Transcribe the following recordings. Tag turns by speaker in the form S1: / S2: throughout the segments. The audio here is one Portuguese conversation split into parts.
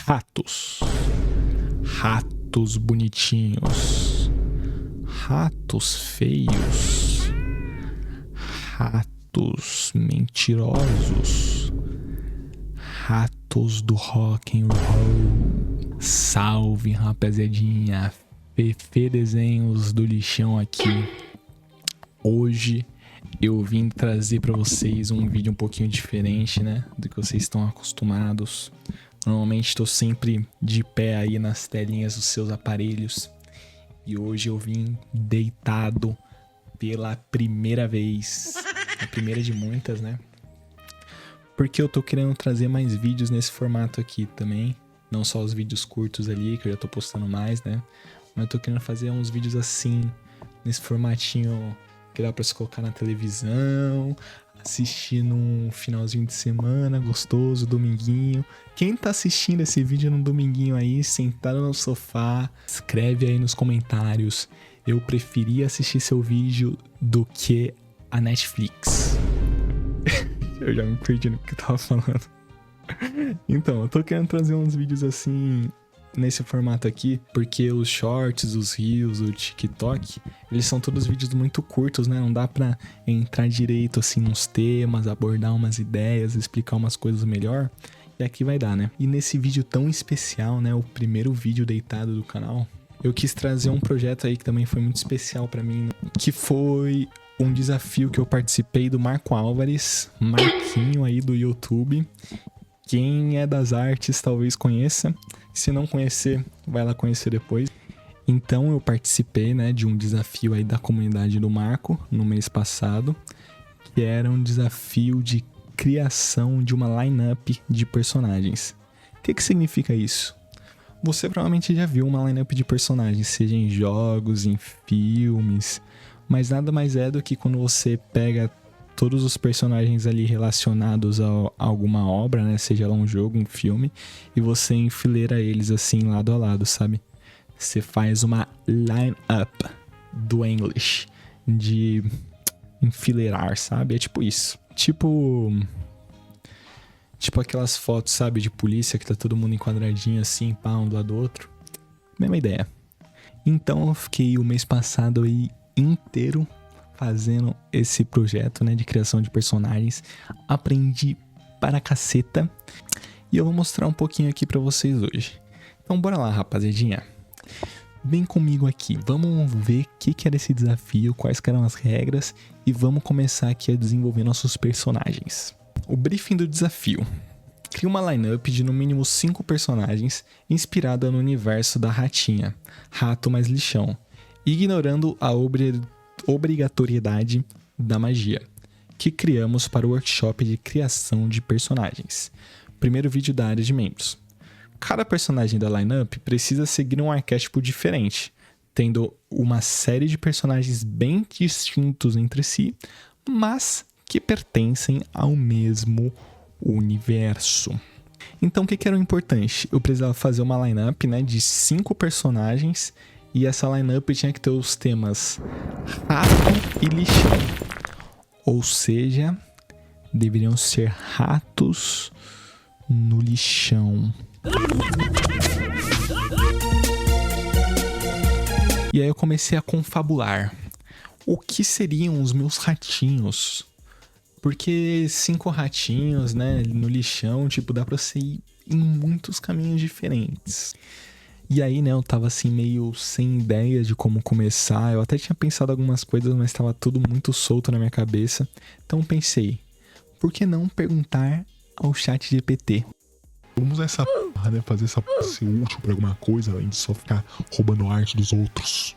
S1: Ratos. Ratos bonitinhos. Ratos feios. Ratos mentirosos. Ratos do rock and roll. Salve, rapaziadinha. Fefe Desenhos do Lixão aqui. Hoje eu vim trazer pra vocês um vídeo um pouquinho diferente, né, do que vocês estão acostumados. Normalmente estou sempre de pé aí nas telinhas dos seus aparelhos. E hoje eu vim deitado pela primeira vez. A primeira de muitas, né? Porque eu tô querendo trazer mais vídeos nesse formato aqui também. Não só os vídeos curtos ali, que eu já tô postando mais, né? Mas eu tô querendo fazer uns vídeos assim, nesse formatinho que dá pra se colocar na televisão, assistir num finalzinho de semana, gostoso, dominguinho. Quem tá assistindo esse vídeo no dominguinho aí, sentado no sofá, escreve aí nos comentários. Eu preferia assistir seu vídeo do que a Netflix. Eu já me perdi no que eu tava falando. Então, eu tô querendo trazer uns vídeos assim, nesse formato aqui, porque os shorts, os reels, o TikTok, eles são todos vídeos muito curtos, né? Não dá pra entrar direito assim nos temas, abordar umas ideias, explicar umas coisas melhor. E aqui vai dar, né? E nesse vídeo tão especial, né? O primeiro vídeo deitado do canal, eu quis trazer um projeto aí que também foi muito especial pra mim, que foi um desafio que eu participei do Marco Álvares, Marquinho aí do YouTube. Quem é das artes talvez conheça. Se não conhecer, vai lá conhecer depois. Então eu participei, né, de um desafio aí da comunidade do Marco no mês passado, que era um desafio de criação de uma line-up de personagens. O que significa isso? Você provavelmente já viu uma line-up de personagens, seja em jogos, em filmes, mas nada mais é do que quando você pega todos os personagens ali relacionados a alguma obra, né? Seja lá um jogo, um filme, e você enfileira eles assim lado a lado, sabe? Você faz uma line-up do English, de enfileirar, sabe? É tipo isso. Tipo aquelas fotos, sabe? De polícia que tá todo mundo enquadradinho assim, pá, um do lado do outro. Mesma ideia. Então eu fiquei o mês passado aí inteiro fazendo esse projeto, né, de criação de personagens. Aprendi para caceta e eu vou mostrar um pouquinho aqui pra vocês hoje. Então bora lá, rapaziadinha. Vem comigo aqui, vamos ver o que era esse desafio, quais eram as regras e vamos começar aqui a desenvolver nossos personagens. O briefing do desafio. Cria uma lineup de no mínimo 5 personagens inspirada no universo da ratinha, rato mais lixão, ignorando a obrigatoriedade da magia, que criamos para o workshop de criação de personagens. Primeiro vídeo da área de membros. Cada personagem da lineup precisa seguir um arquétipo diferente, tendo uma série de personagens bem distintos entre si, mas que pertencem ao mesmo universo. Então o que era o importante? Eu precisava fazer uma lineup, né, de 5 personagens. E essa lineup tinha que ter os temas rato e lixão. Ou seja, deveriam ser ratos no lixão. E aí eu comecei a confabular. O que seriam os meus ratinhos? Porque 5 ratinhos, né, no lixão, tipo, dá pra você ir em muitos caminhos diferentes. E aí, né, eu tava assim meio sem ideia de como começar. Eu até tinha pensado algumas coisas, mas tava tudo muito solto na minha cabeça. Então pensei, por que não perguntar ao ChatGPT?
S2: Vamos usar essa porra, né? Fazer essa porra ser útil pra alguma coisa, além de só ficar roubando a arte dos outros.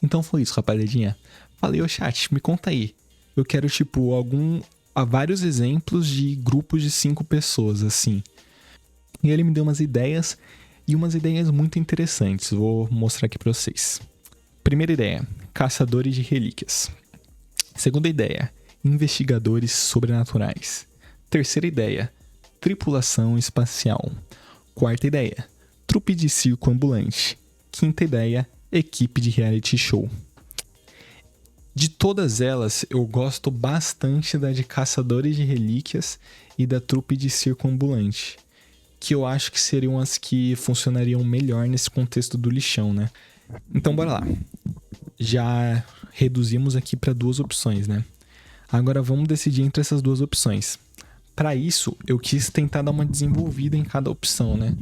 S1: Então foi isso, rapaziadinha. Falei, ô chat, me conta aí. Eu quero, tipo, vários exemplos de grupos de 5 pessoas, assim. E ele me deu umas ideias. E umas ideias muito interessantes, vou mostrar aqui para vocês. Primeira ideia, caçadores de relíquias. Segunda ideia, investigadores sobrenaturais. Terceira ideia, tripulação espacial. Quarta ideia, trupe de circo ambulante. Quinta ideia, equipe de reality show. De todas elas, eu gosto bastante da de caçadores de relíquias e da trupe de circo ambulante, que eu acho que seriam as que funcionariam melhor nesse contexto do lixão, né? Então, bora lá. Já reduzimos aqui para 2 opções, né? Agora vamos decidir entre essas 2 opções. Para isso, eu quis tentar dar uma desenvolvida em cada opção, né?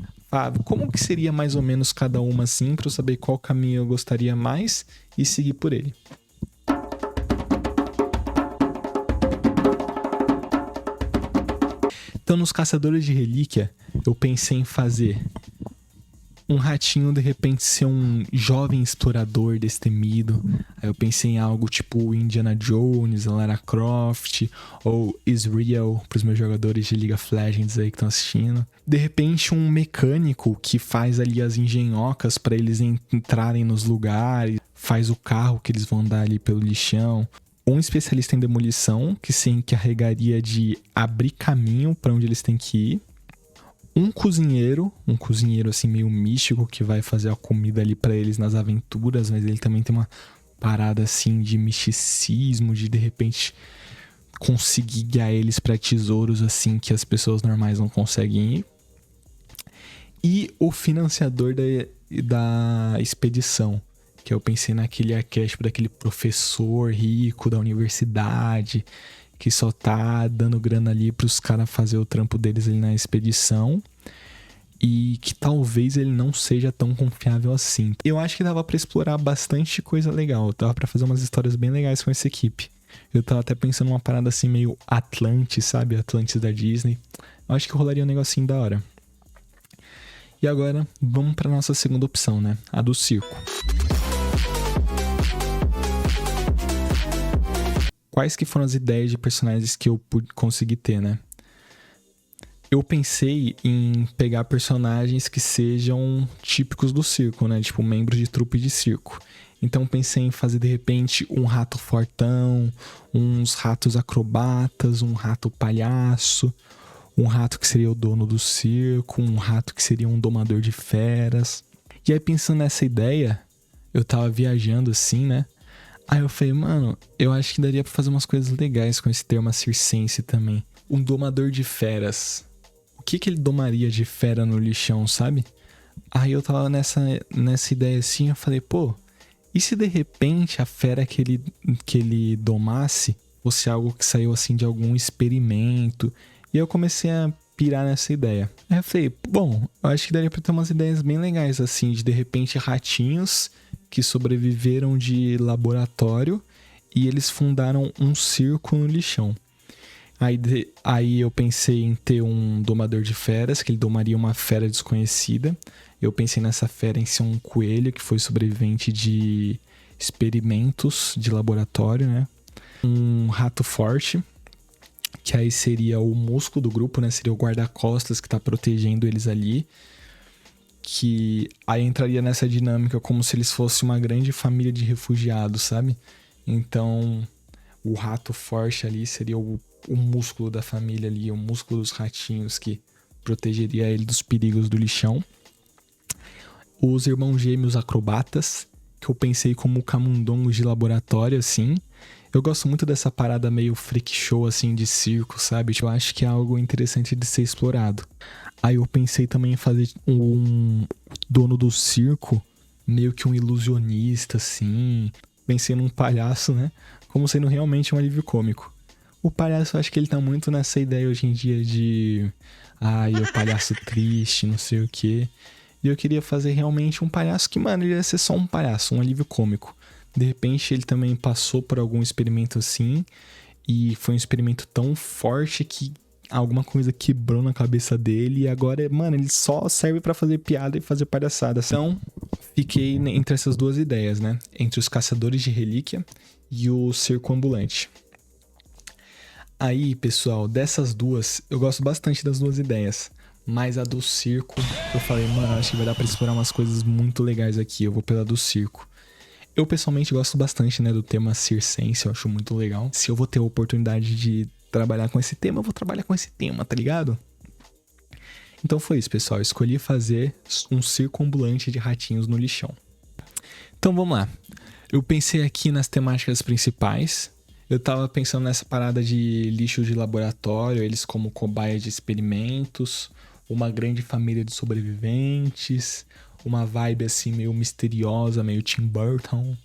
S1: Como que seria mais ou menos cada uma assim, para eu saber qual caminho eu gostaria mais e seguir por ele. Então, nos caçadores de relíquia, eu pensei em fazer um ratinho, de repente, ser um jovem explorador destemido. Aí eu pensei em algo tipo Indiana Jones, Lara Croft ou Israel, para os meus jogadores de League of Legends aí que estão assistindo. De repente, um mecânico que faz ali as engenhocas para eles entrarem nos lugares, faz o carro que eles vão andar ali pelo lixão. Um especialista em demolição que se encarregaria de abrir caminho para onde eles têm que ir. Um cozinheiro assim meio místico que vai fazer a comida ali pra eles nas aventuras, mas ele também tem uma parada assim de misticismo, de repente conseguir guiar eles pra tesouros assim que as pessoas normais não conseguem ir. E o financiador da expedição, que eu pensei naquele arquétipo daquele professor rico da universidade que só tá dando grana ali pros caras fazer o trampo deles ali na expedição e que talvez ele não seja tão confiável assim. Eu acho que dava pra explorar bastante coisa legal, dava pra fazer umas histórias bem legais com essa equipe. Eu tava até pensando numa parada assim meio Atlantis, sabe? Atlantis da Disney. Eu acho que rolaria um negocinho da hora. E agora, vamos pra nossa segunda opção, né? A do circo. Quais que foram as ideias de personagens que eu consegui ter, né? Eu pensei em pegar personagens que sejam típicos do circo, né? Tipo, membros de trupe de circo. Então pensei em fazer, de repente, um rato fortão, uns ratos acrobatas, um rato palhaço, um rato que seria o dono do circo, um rato que seria um domador de feras. E aí, pensando nessa ideia, eu tava viajando assim, né? Aí eu falei, mano, eu acho que daria pra fazer umas coisas legais com esse termo circense também. Um domador de feras. O que ele domaria de fera no lixão, sabe? Aí eu tava nessa ideia assim, eu falei, pô, e se de repente a fera que ele domasse fosse algo que saiu assim de algum experimento? E eu comecei a pirar nessa ideia. Aí eu falei, bom, eu acho que daria pra ter umas ideias bem legais assim, de repente ratinhos que sobreviveram de laboratório e eles fundaram um circo no lixão. Aí eu pensei em ter um domador de feras, que ele domaria uma fera desconhecida. Eu pensei nessa fera em ser um coelho que foi sobrevivente de experimentos de laboratório, né? Um rato forte, que aí seria o músculo do grupo, né? Seria o guarda-costas que tá protegendo eles ali. Que aí entraria nessa dinâmica como se eles fossem uma grande família de refugiados, sabe? Então, o rato forte ali seria o músculo da família ali, o músculo dos ratinhos que protegeria ele dos perigos do lixão. Os irmãos gêmeos acrobatas, que eu pensei como camundongos de laboratório, assim. Eu gosto muito dessa parada meio freak show, assim, de circo, sabe? Eu acho que é algo interessante de ser explorado. Aí eu pensei também em fazer um dono do circo, meio que um ilusionista, assim. Pensei num palhaço, né? Como sendo realmente um alívio cômico. O palhaço, eu acho que ele tá muito nessa ideia hoje em dia de... o palhaço triste, não sei o quê. E eu queria fazer realmente um palhaço que, mano, ele ia ser só um palhaço, um alívio cômico. De repente, ele também passou por algum experimento assim. E foi um experimento tão forte que alguma coisa quebrou na cabeça dele. E agora, mano, ele só serve pra fazer piada e fazer palhaçada. Então, fiquei entre essas duas ideias, né? Entre os caçadores de relíquia e o circo ambulante. Aí, pessoal, dessas duas, eu gosto bastante das duas ideias. Mas a do circo, eu falei, mano, acho que vai dar pra explorar umas coisas muito legais aqui. Eu vou pela do circo. Eu, pessoalmente, gosto bastante, né, do tema circense. Eu acho muito legal. Se eu vou ter a oportunidade de trabalhar com esse tema, eu vou trabalhar com esse tema, tá ligado? Então foi isso, pessoal. Eu escolhi fazer um circo ambulante de ratinhos no lixão. Então vamos lá. Eu pensei aqui nas temáticas principais. Eu tava pensando nessa parada de lixo de laboratório, eles como cobaia de experimentos. uma grande família de sobreviventes, uma vibe assim meio misteriosa, meio Tim Burton,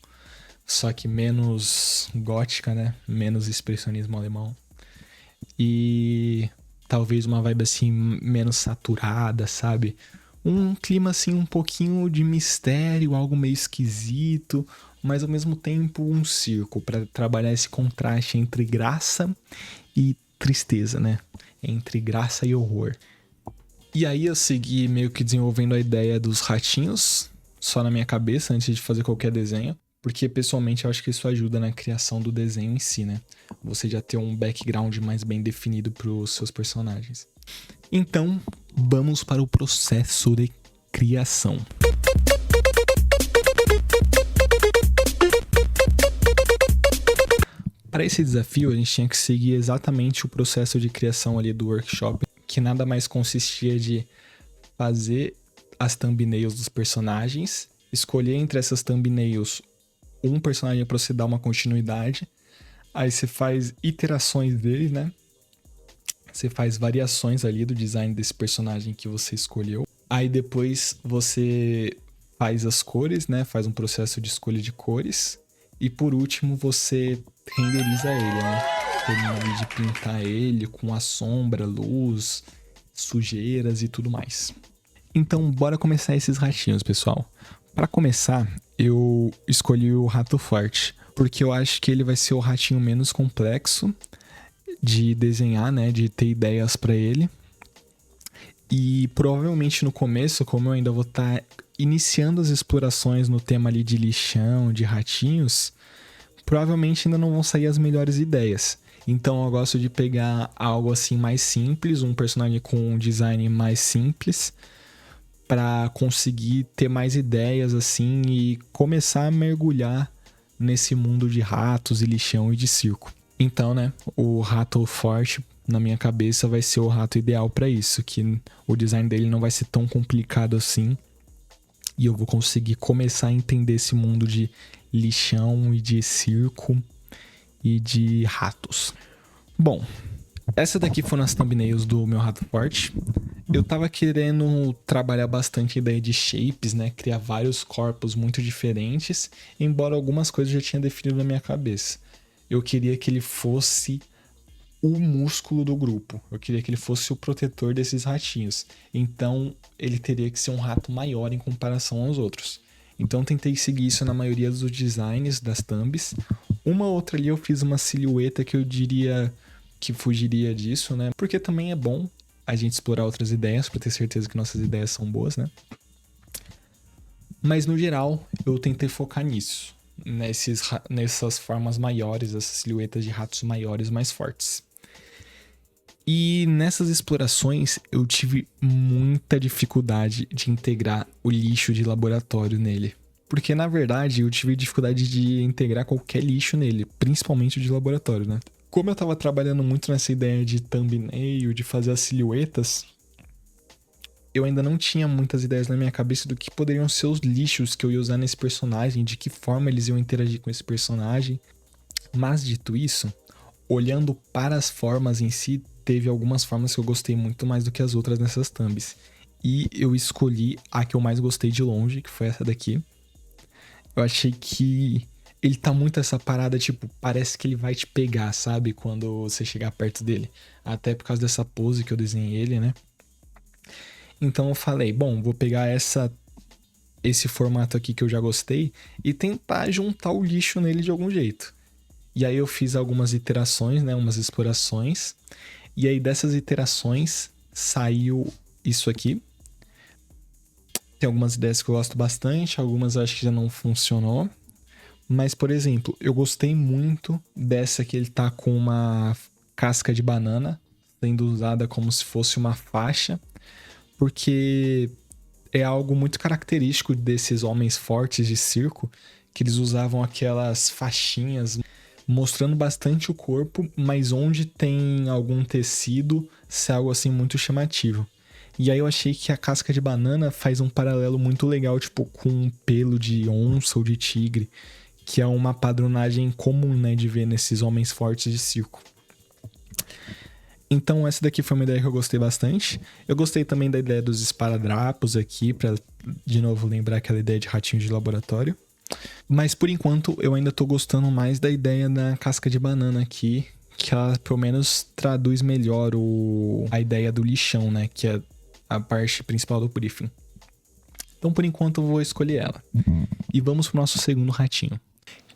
S1: só que menos gótica, né? Menos expressionismo alemão. E talvez uma vibe assim menos saturada, sabe? Um clima assim um pouquinho de mistério, algo meio esquisito, mas ao mesmo tempo um circo para trabalhar esse contraste entre graça e tristeza, né? Entre graça e horror. E aí eu segui meio que desenvolvendo a ideia dos ratinhos só na minha cabeça antes de fazer qualquer desenho, porque pessoalmente eu acho que isso ajuda na criação do desenho em si, né? Você já ter um background mais bem definido para os seus personagens. Então, vamos para o processo de criação. Para esse desafio, a gente tinha que seguir exatamente o processo de criação ali do workshop, que nada mais consistia de fazer as thumbnails dos personagens, escolher entre essas thumbnails um personagem para você dar uma continuidade, aí você faz iterações dele, né? Você faz variações ali do design desse personagem que você escolheu. Aí depois você faz as cores, né? Faz um processo de escolha de cores. E por último você renderiza ele, né? Termina ali de pintar ele com a sombra, luz, sujeiras e tudo mais. Então bora começar esses ratinhos, pessoal. Para começar, eu escolhi o Rato Forte, porque eu acho que ele vai ser o ratinho menos complexo de desenhar, né? De ter ideias para ele. E provavelmente no começo, como eu ainda vou estar iniciando as explorações no tema ali de lixão, de ratinhos, provavelmente ainda não vão sair as melhores ideias. Então eu gosto de pegar algo assim mais simples, um personagem com um design mais simples, para conseguir ter mais ideias assim e começar a mergulhar nesse mundo de ratos e lixão e de circo. Então, né, o Rato Forte na minha cabeça vai ser o rato ideal para isso, que o design dele não vai ser tão complicado assim e eu vou conseguir começar a entender esse mundo de lixão e de circo e de ratos. Bom, essa daqui foram as thumbnails do meu Rato Forte. Eu tava querendo trabalhar bastante a ideia de shapes, né? Criar vários corpos muito diferentes, embora algumas coisas eu já tinha definido na minha cabeça. Eu queria que ele fosse o músculo do grupo. Eu queria que ele fosse o protetor desses ratinhos. Então, ele teria que ser um rato maior em comparação aos outros. Então, eu tentei seguir isso na maioria dos designs das thumbs. Uma outra ali eu fiz uma silhueta que eu diria que fugiria disso, né? Porque também é bom a gente explorar outras ideias para ter certeza que nossas ideias são boas, né? Mas, no geral, eu tentei focar nisso. Nessas formas maiores, essas silhuetas de ratos maiores, mais fortes. E nessas explorações eu tive muita dificuldade de integrar o lixo de laboratório nele. Porque na verdade eu tive dificuldade de integrar qualquer lixo nele, principalmente o de laboratório, né? Como eu tava trabalhando muito nessa ideia de thumbnail, de fazer as silhuetas, eu ainda não tinha muitas ideias na minha cabeça do que poderiam ser os lixos que eu ia usar nesse personagem, de que forma eles iam interagir com esse personagem. Mas dito isso, olhando para as formas em si, teve algumas formas que eu gostei muito mais do que as outras nessas thumbs. E eu escolhi a que eu mais gostei de longe, que foi essa daqui. Eu achei que ele tá muito essa parada, tipo, parece que ele vai te pegar, sabe? Quando você chegar perto dele. Até por causa dessa pose que eu desenhei ele, né? Então eu falei, bom, vou pegar esse formato aqui que eu já gostei e tentar juntar o lixo nele de algum jeito. E aí eu fiz algumas iterações, né? Umas explorações. E aí dessas iterações saiu isso aqui. Tem algumas ideias que eu gosto bastante, algumas eu acho que já não funcionou. Mas, por exemplo, eu gostei muito dessa que ele tá com uma casca de banana, sendo usada como se fosse uma faixa, porque é algo muito característico desses homens fortes de circo, que eles usavam aquelas faixinhas mostrando bastante o corpo, mas onde tem algum tecido, ser algo assim muito chamativo. E aí eu achei que a casca de banana faz um paralelo muito legal, tipo, com um pelo de onça ou de tigre, que é uma padronagem comum, né, de ver nesses homens fortes de circo. Então essa daqui foi uma ideia que eu gostei bastante. Eu gostei também da ideia dos esparadrapos aqui, pra de novo lembrar aquela ideia de ratinho de laboratório. Mas por enquanto eu ainda tô gostando mais da ideia da casca de banana aqui, que ela pelo menos traduz melhor a ideia do lixão, né? Que é a parte principal do briefing. Então por enquanto eu vou escolher ela. E vamos pro nosso segundo ratinho.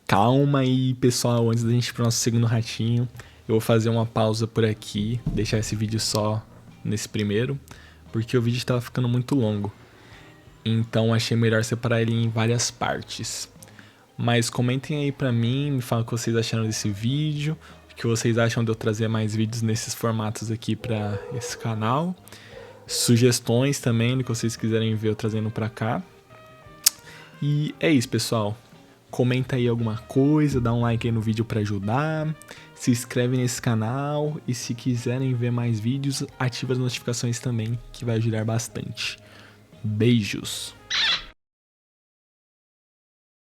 S1: Calma aí, pessoal, antes da gente ir pro nosso segundo ratinho, eu vou fazer uma pausa por aqui, deixar esse vídeo só nesse primeiro, porque o vídeo estava ficando muito longo. Então achei melhor separar ele em várias partes. Mas comentem aí pra mim, me falem o que vocês acharam desse vídeo, o que vocês acham de eu trazer mais vídeos nesses formatos aqui pra esse canal. Sugestões também do que vocês quiserem ver eu trazendo pra cá. E é isso, pessoal. Comenta aí alguma coisa, dá um like aí no vídeo pra ajudar. Se inscreve nesse canal e se quiserem ver mais vídeos, ativa as notificações também, que vai ajudar bastante. Beijos!